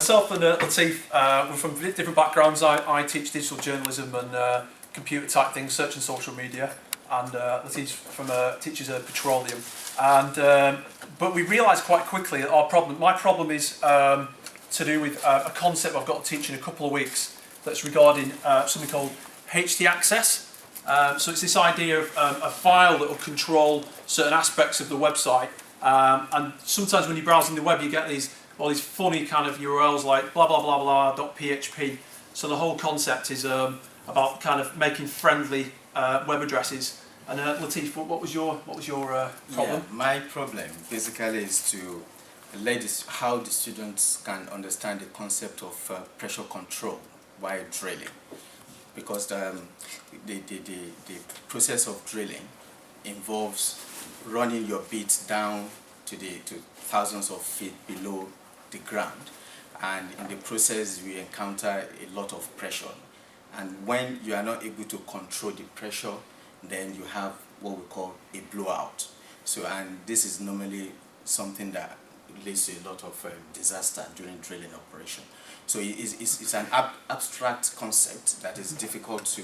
myself and Lateef, we're from different backgrounds. I teach digital journalism and computer type things, search and social media, and Lateef teaches petroleum. And but we realised quite quickly that my problem is to do with a concept I've got to teach in a couple of weeks that's regarding something called HD access. So it's this idea of a file that will control certain aspects of the website. And sometimes when you're browsing the web, you get all these funny kind of URLs like blah blah blah blah .php. So the whole concept is about kind of making friendly web addresses. And Lateef, what was your problem? Yeah, my problem basically is to how the students can understand the concept of pressure control while drilling, because the process of drilling involves running your bit down to thousands of feet below the ground, and in the process we encounter a lot of pressure, and when you are not able to control the pressure, then you have what we call a blowout. So, and this is normally something that leads to a lot of disaster during drilling operation. So it's an abstract concept that is difficult to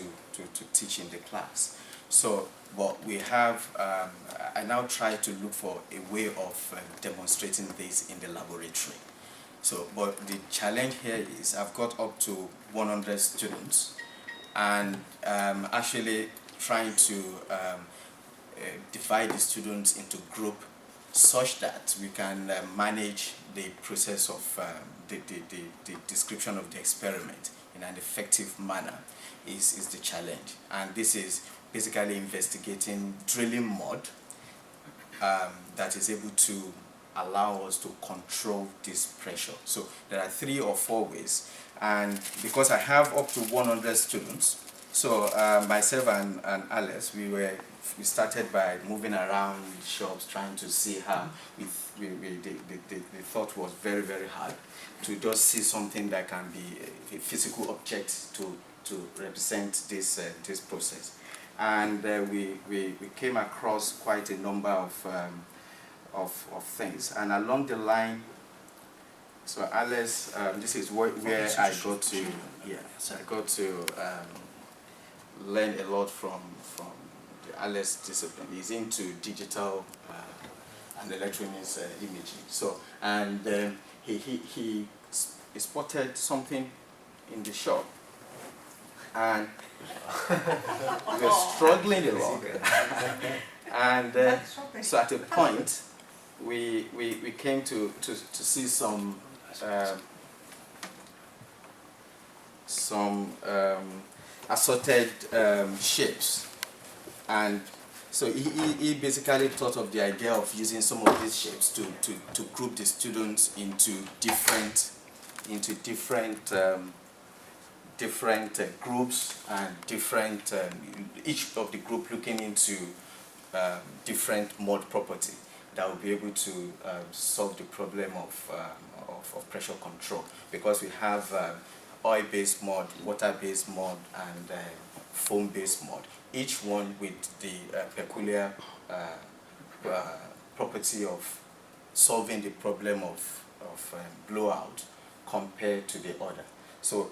teach in the class. So what we have, I now try to look for a way of demonstrating this in the laboratory. So, but the challenge here is I've got up to 100 students, and actually trying to divide the students into groups such that we can manage the process of the description of the experiment in an effective manner is the challenge. And this is basically investigating drilling mud that is able to allow us to control this pressure. So there are 3 or 4 ways, and because I have up to 100 students, so myself and Alex, we started by moving around shops trying to see how the thought was very, very hard to just see something that can be a physical object to represent this process. And we came across quite a number of things, and along the line, so Alex, this is where I got to, so I got to learn a lot from the Alex discipline. He's into digital and electronics imaging. So, and he spotted something in the shop, and we were struggling a lot. And so at a point, we came to see some assorted shapes, and so he basically thought of the idea of using some of these shapes to group the students into different groups, and each of the group looking into different mud property that will be able to solve the problem of pressure control, because we have oil-based mud, water-based mud, and foam-based mud, each one with the peculiar property of solving the problem of blowout compared to the other. So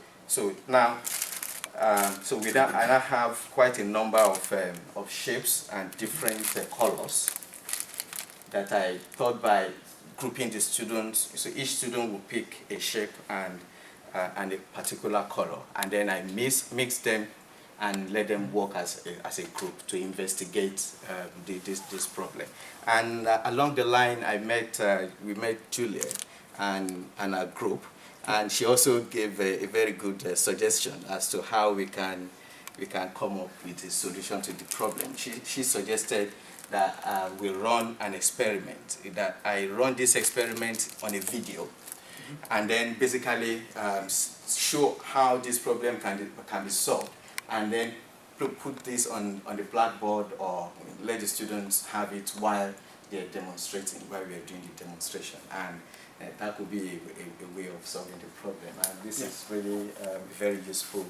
now, with that, I now have quite a number of shapes and different colors that I thought by grouping the students. So each student will pick a shape and a particular color, and then I mix them and let them work as a group to investigate this problem. And along the line, we met Julia and our group, and she also gave a very good suggestion as to how we can come up with a solution to the problem. She suggested that we run an experiment, that I run this experiment on a video, and then basically show how this problem can be solved, and then put this on the blackboard, or let the students have it while they're demonstrating, while we're doing the demonstration, and that could be a way of solving the problem, and this is really very useful.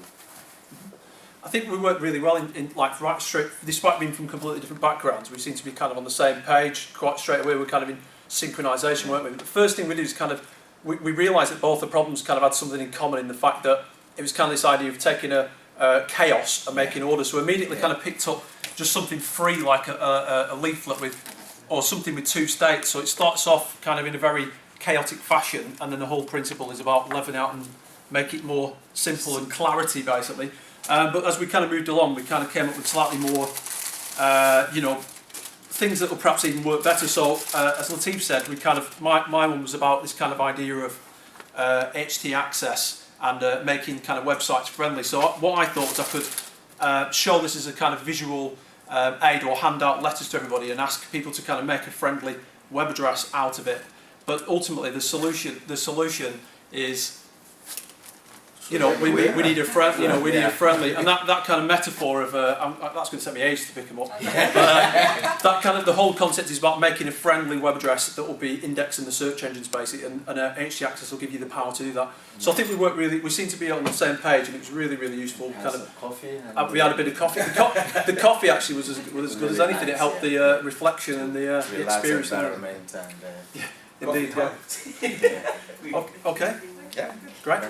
I think we worked really well in like right straight, despite being from completely different backgrounds, we seem to be kind of on the same page quite straight away. We're kind of in synchronization, weren't we? The first thing we did is kind of we realised that both the problems kind of had something in common in the fact that it was kind of this idea of taking a chaos and making order. So immediately kind of picked up just something free like a leaflet with, or something with 2 states. So it starts off kind of in a very chaotic fashion, and then the whole principle is about leveling out and make it more simple and clarity basically. But as we kind of moved along, we kind of came up with slightly more, things that will perhaps even work better. So as Lateef said, we kind of, my one was about this kind of idea of HT access and making kind of websites friendly. So what I thought was I could show this as a kind of visual aid or hand out letters to everybody and ask people to kind of make a friendly web address out of it. But ultimately the solution is, we need a friend, we need a friendly, and that kind of metaphor of that's going to take me ages to pick them up. That kind of, the whole concept is about making a friendly web address that will be indexed in the search engines basically, and HT access will give you the power to do that. So I think we seem to be on the same page, and it was really, really useful. Kind of coffee. We had a bit of coffee. The coffee actually was as good as anything. It helped the reflection and the experience. Environment and indeed. Yeah. Okay. Yeah. Great.